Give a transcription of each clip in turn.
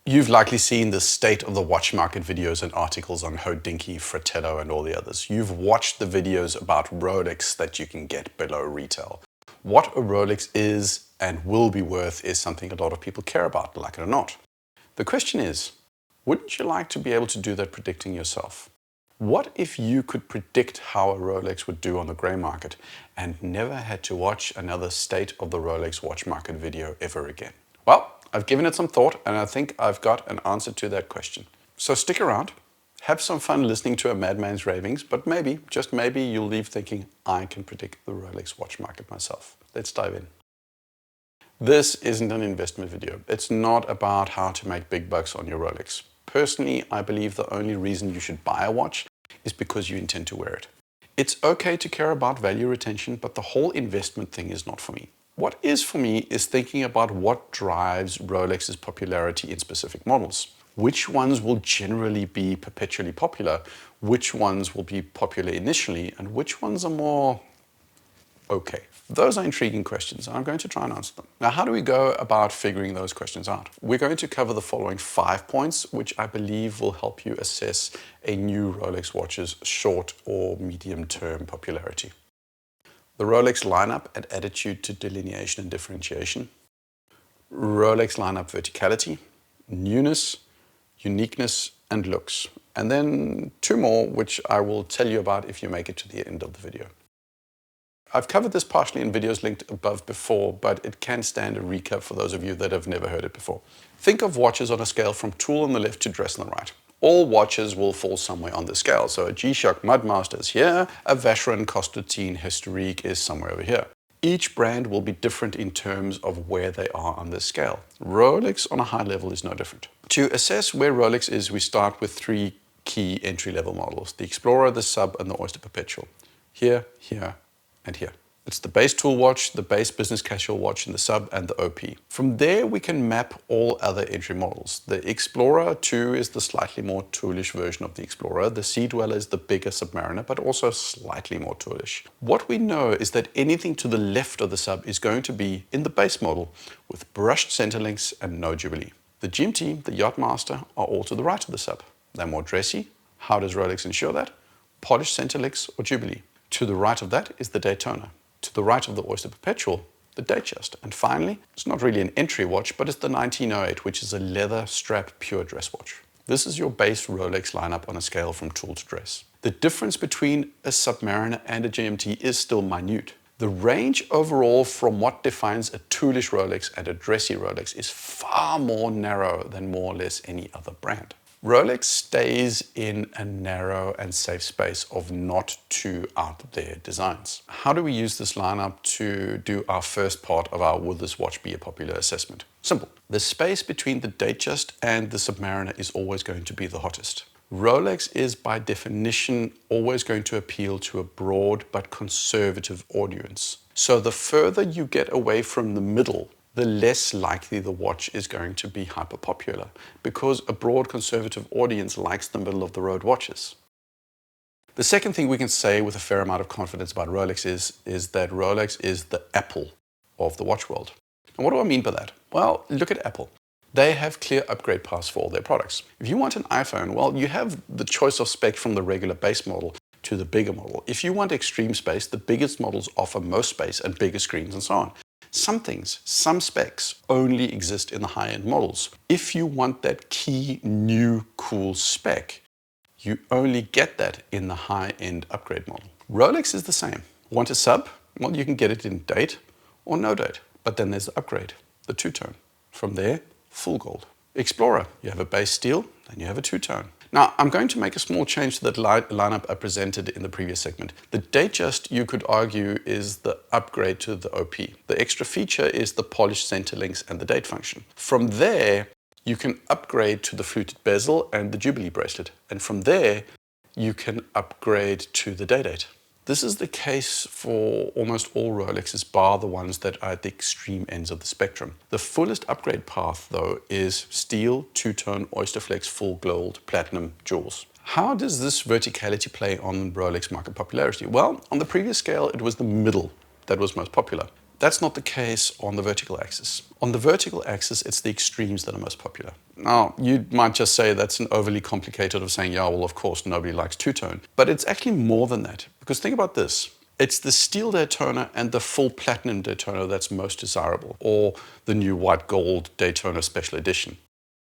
You've likely seen the state of the watch market videos and articles on Hodinkee, Fratello, and all the others. You've watched the videos about Rolex that you can get below retail. What a Rolex is and will be worth is something a lot of people care about, like it or not. The question is, wouldn't you like to be able to do that predicting yourself? What if you could predict how a Rolex would do on the grey market and never had to watch another state of the Rolex watch market video ever again? Well, I've given it some thought and I think I've got an answer to that question. So stick around, have some fun listening to a madman's ravings, but maybe, just maybe, you'll leave thinking, I can predict the Rolex watch market myself. Let's dive in. This isn't an investment video. It's not about how to make big bucks on your Rolex. Personally, I believe the only reason you should buy a watch is because you intend to wear it. It's okay to care about value retention, but the whole investment thing is not for me. What is for me is thinking about what drives Rolex's popularity in specific models. Which ones will generally be perpetually popular, which ones will be popular initially, and which ones are more okay. Those are intriguing questions, and I'm going to try and answer them. Now, how do we go about figuring those questions out? We're going to cover the following 5 points, which I believe will help you assess a new Rolex watch's short or medium-term popularity. The Rolex lineup and attitude to delineation and differentiation, Rolex lineup verticality, newness, uniqueness, and looks. And then 2 more, which I will tell you about if you make it to the end of the video. I've covered this partially in videos linked above before, but it can stand a recap for those of you that have never heard it before. Think of watches on a scale from tool on the left to dress on the right. All watches will fall somewhere on the scale. So a G-Shock Mudmaster is here, a Vacheron Constantin Historique is somewhere over here. Each brand will be different in terms of where they are on this scale. Rolex on a high level is no different. To assess where Rolex is, we start with 3 key entry-level models: the Explorer, the Sub, and the Oyster Perpetual. Here, here, and here. It's the base tool watch, the base business casual watch in the Sub, and the OP. From there, we can map all other entry models. The Explorer 2 is the slightly more toolish version of the Explorer. The Sea Dweller is the bigger Submariner, but also slightly more toolish. What we know is that anything to the left of the Sub is going to be in the base model, with brushed center links and no Jubilee. The GMT, the Yachtmaster, are all to the right of the Sub. They're more dressy. How does Rolex ensure that? Polished center links or Jubilee. To the right of that is the Daytona. To the right of the Oyster Perpetual, the Datejust. And finally, it's not really an entry watch, but it's the 1908, which is a leather strap pure dress watch. This is your base Rolex lineup on a scale from tool to dress. The difference between a Submariner and a GMT is still minute. The range overall from what defines a toolish Rolex and a dressy Rolex is far more narrow than more or less any other brand. Rolex stays in a narrow and safe space of not too out there designs. How do we use this lineup to do our first part of our will this watch be a popular assessment? Simple. The space between the Datejust and the Submariner is always going to be the hottest. Rolex is by definition always going to appeal to a broad but conservative audience. So the further you get away from the middle, the less likely the watch is going to be hyper popular, because a broad conservative audience likes the middle of the road watches. The second thing we can say with a fair amount of confidence about Rolex is that Rolex is the Apple of the watch world. And what do I mean by that? Well, look at Apple. They have clear upgrade paths for all their products. If you want an iPhone, well, you have the choice of spec from the regular base model to the bigger model. If you want extreme space, the biggest models offer most space and bigger screens and so on. Some things, some specs, only exist in the high-end models. If you want that key, new, cool spec, you only get that in the high-end upgrade model. Rolex is the same. Want a Sub? Well, you can get it in date or no date. But then there's the upgrade, the two-tone. From there, full gold. Explorer, you have a base steel, then you have a two-tone. Now, I'm going to make a small change to that lineup I presented in the previous segment. The Datejust, you could argue, is the upgrade to the OP. The extra feature is the polished center links and the date function. From there, you can upgrade to the fluted bezel and the Jubilee bracelet. And from there, you can upgrade to the day-date. This is the case for almost all Rolexes, bar the ones that are at the extreme ends of the spectrum. The fullest upgrade path, though, is steel, two-tone, Oyster Flex, full gold, platinum, jewels. How does this verticality play on Rolex market popularity? Well, on the previous scale, it was the middle that was most popular. That's not the case on the vertical axis. On the vertical axis, it's the extremes that are most popular. Now, you might just say that's an overly complicated of saying, yeah, well, of course, nobody likes two-tone. But it's actually more than that. Because think about this. It's the steel Daytona and the full platinum Daytona that's most desirable, or the new white gold Daytona special edition.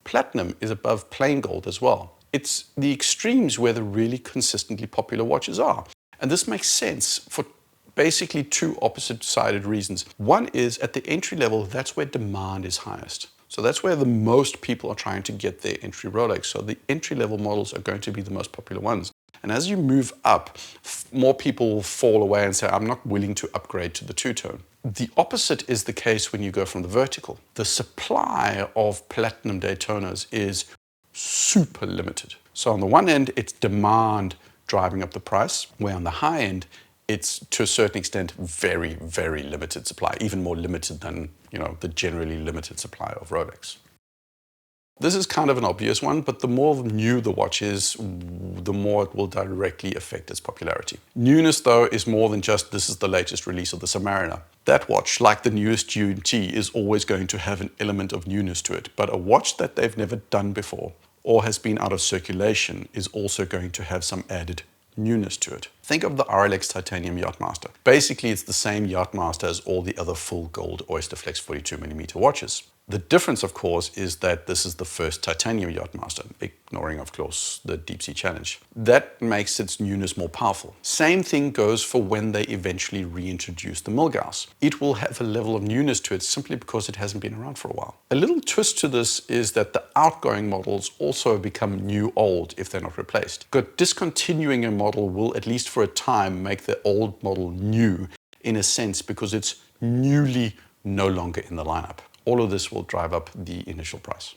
Platinum is above plain gold as well. It's the extremes where the really consistently popular watches are. And this makes sense for basically two opposite-sided reasons. One is at the entry level, that's where demand is highest. So that's where the most people are trying to get their entry Rolex. So the entry-level models are going to be the most popular ones. And as you move up, more people will fall away and say, I'm not willing to upgrade to the two-tone. The opposite is the case when you go from the vertical. The supply of platinum Daytonas is super limited. So on the one end, it's demand driving up the price, where on the high end, it's to a certain extent very, very limited supply, even more limited than, the generally limited supply of Rolex. This is kind of an obvious one, but the more new the watch is, the more it will directly affect its popularity. Newness, though, is more than just this is the latest release of the Submariner. That watch, like the newest GMT, is always going to have an element of newness to it, but a watch that they've never done before or has been out of circulation is also going to have some added newness to it. Think of the Rolex Titanium Yachtmaster. Basically, it's the same Yachtmaster as all the other full gold Oysterflex 42mm watches. The difference, of course, is that this is the first titanium Yachtmaster, ignoring, of course, the Deep Sea Challenge. That makes its newness more powerful. Same thing goes for when they eventually reintroduce the Milgauss. It will have a level of newness to it simply because it hasn't been around for a while. A little twist to this is that the outgoing models also become new old if they're not replaced. But discontinuing a model will, at least for a time, make the old model new in a sense because it's newly no longer in the lineup. All of this will drive up the initial price.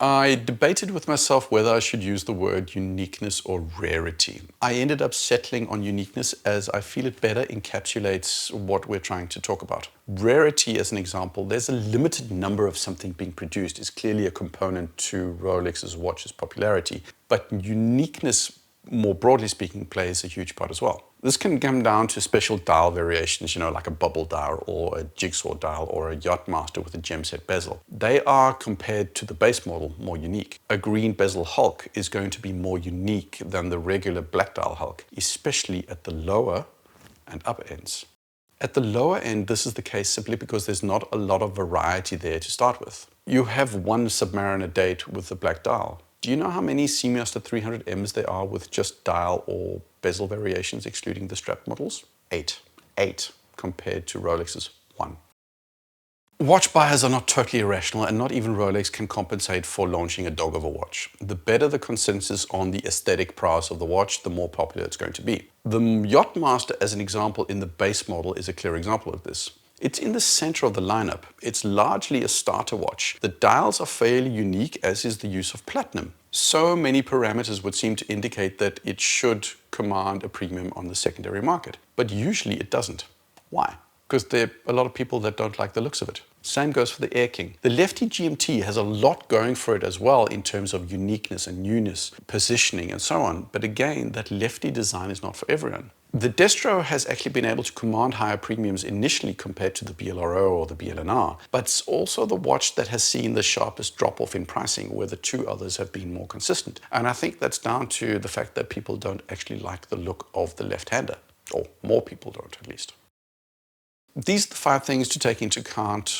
I debated with myself whether I should use the word uniqueness or rarity. I ended up settling on uniqueness as I feel it better encapsulates what we're trying to talk about. Rarity, as an example, there's a limited number of something being produced is clearly a component to Rolex's watch's popularity, but uniqueness, more broadly speaking, plays a huge part as well. This can come down to special dial variations, like a bubble dial or a jigsaw dial or a Yachtmaster with a gem set bezel. They are, compared to the base model, more unique. A green bezel Hulk is going to be more unique than the regular black dial Hulk, especially at the lower and upper ends. At the lower end, this is the case simply because there's not a lot of variety there to start with. You have one Submariner date with the black dial. Do you know how many Seamaster 300Ms there are with just dial or bezel variations, excluding the strap models? 8. 8 compared to Rolex's 1. Watch buyers are not totally irrational, and not even Rolex can compensate for launching a dog of a watch. The better the consensus on the aesthetic prowess of the watch, the more popular it's going to be. The Yachtmaster, as an example, in the base model is a clear example of this. It's in the center of the lineup. It's largely a starter watch. The dials are fairly unique, as is the use of platinum. So many parameters would seem to indicate that it should command a premium on the secondary market. But usually it doesn't. Why? Because there are a lot of people that don't like the looks of it. Same goes for the Air King. The Lefty GMT has a lot going for it as well in terms of uniqueness and newness, positioning and so on. But again, that Lefty design is not for everyone. The Destro has actually been able to command higher premiums initially compared to the BLRO or the BLNR, but it's also the watch that has seen the sharpest drop-off in pricing, where the two others have been more consistent. And I think that's down to the fact that people don't actually like the look of the left-hander, or more people don't at least. These are the 5 things to take into account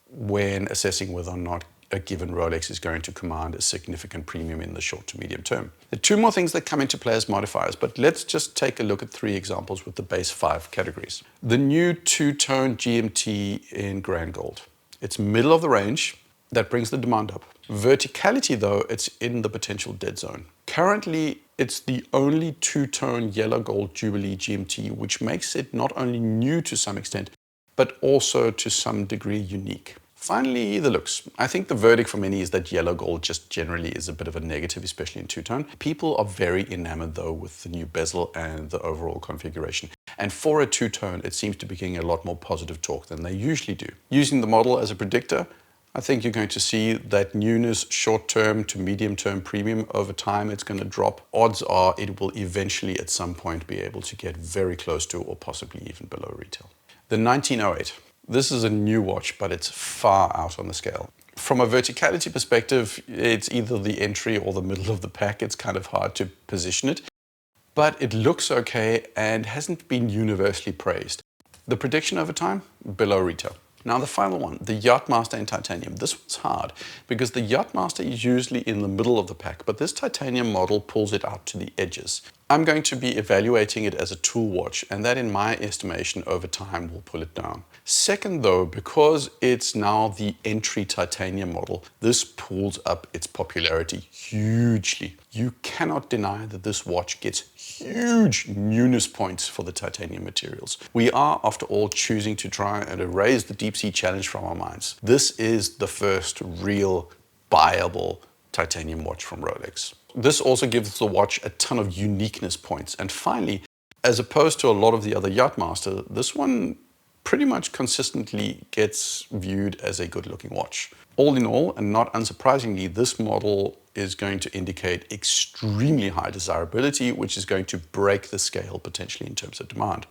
when assessing whether or not a given Rolex is going to command a significant premium in the short to medium term. There are 2 more things that come into play as modifiers, but let's just take a look at 3 examples with the base 5 categories. The new two-tone GMT in grand gold. It's middle of the range. That brings the demand up. Verticality, though, it's in the potential dead zone. Currently, it's the only two-tone yellow gold Jubilee GMT, which makes it not only new to some extent, but also to some degree unique. Finally, the looks. I think the verdict for many is that yellow gold just generally is a bit of a negative, especially in two-tone. People are very enamored, though, with the new bezel and the overall configuration. And for a two-tone, it seems to be getting a lot more positive talk than they usually do. Using the model as a predictor, I think you're going to see that newness short-term to medium-term premium over time, it's going to drop. Odds are it will eventually at some point be able to get very close to or possibly even below retail. The 1908. This is a new watch, but it's far out on the scale. From a verticality perspective, it's either the entry or the middle of the pack. It's kind of hard to position it, but it looks okay and hasn't been universally praised. The prediction over time, below retail. Now the final one, the Yachtmaster in titanium. This one's hard because the Yachtmaster is usually in the middle of the pack, but this titanium model pulls it out to the edges. I'm going to be evaluating it as a tool watch, and that in my estimation over time will pull it down. Second though, because it's now the entry titanium model, this pulls up its popularity hugely. You cannot deny that this watch gets huge newness points for the titanium materials. We are, after all, choosing to try and erase the deep sea challenge from our minds. This is the first real buyable titanium watch from Rolex. This also gives the watch a ton of uniqueness points. And finally, as opposed to a lot of the other Yachtmaster, this one pretty much consistently gets viewed as a good-looking watch. All in all, and not unsurprisingly, this model is going to indicate extremely high desirability, which is going to break the scale potentially in terms of demand.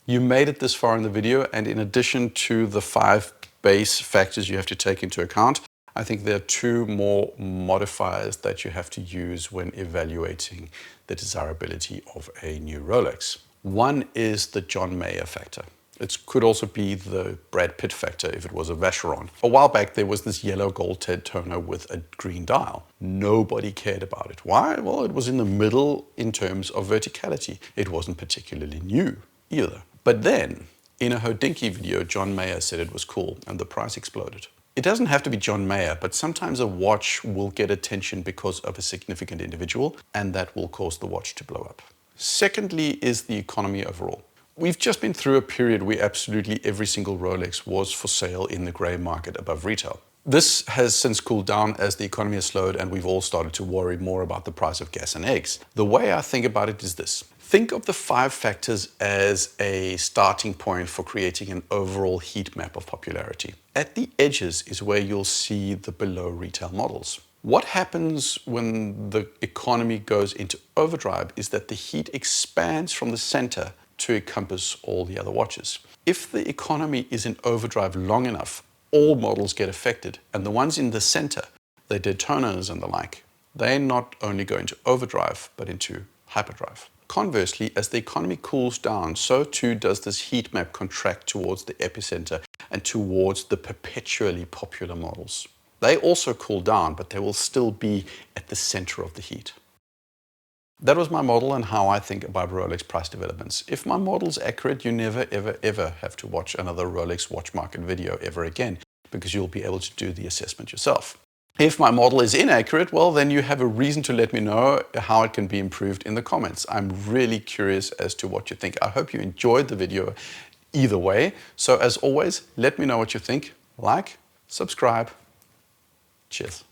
You made it this far in the video, and in addition to the 5 base factors you have to take into account, I think there are 2 more modifiers that you have to use when evaluating the desirability of a new Rolex. One is the John Mayer factor. It could also be the Brad Pitt factor if it was a Vacheron. A while back there was this yellow gold Ted Turner with a green dial. Nobody cared about it. Why? Well, it was in the middle in terms of verticality. It wasn't particularly new either. But then, in a Hodinkee video, John Mayer said it was cool and the price exploded. It doesn't have to be John Mayer, but sometimes a watch will get attention because of a significant individual, and that will cause the watch to blow up. Secondly is the economy overall. We've just been through a period where absolutely every single Rolex was for sale in the grey market above retail. This has since cooled down as the economy has slowed and we've all started to worry more about the price of gas and eggs. The way I think about it is this. Think of the 5 factors as a starting point for creating an overall heat map of popularity. At the edges is where you'll see the below retail models. What happens when the economy goes into overdrive is that the heat expands from the center to encompass all the other watches. If the economy is in overdrive long enough, all models get affected, and the ones in the center, the Daytonas and the like, they not only go into overdrive, but into hyperdrive. Conversely, as the economy cools down, so too does this heat map contract towards the epicenter and towards the perpetually popular models. They also cool down, but they will still be at the center of the heat. That was my model and how I think about Rolex price developments. If my model's accurate, you never, ever, ever have to watch another Rolex watch market video ever again, because you'll be able to do the assessment yourself. If my model is inaccurate, well, then you have a reason to let me know how it can be improved in the comments. I'm really curious as to what you think. I hope you enjoyed the video either way. So as always, let me know what you think. Like, subscribe. Cheers.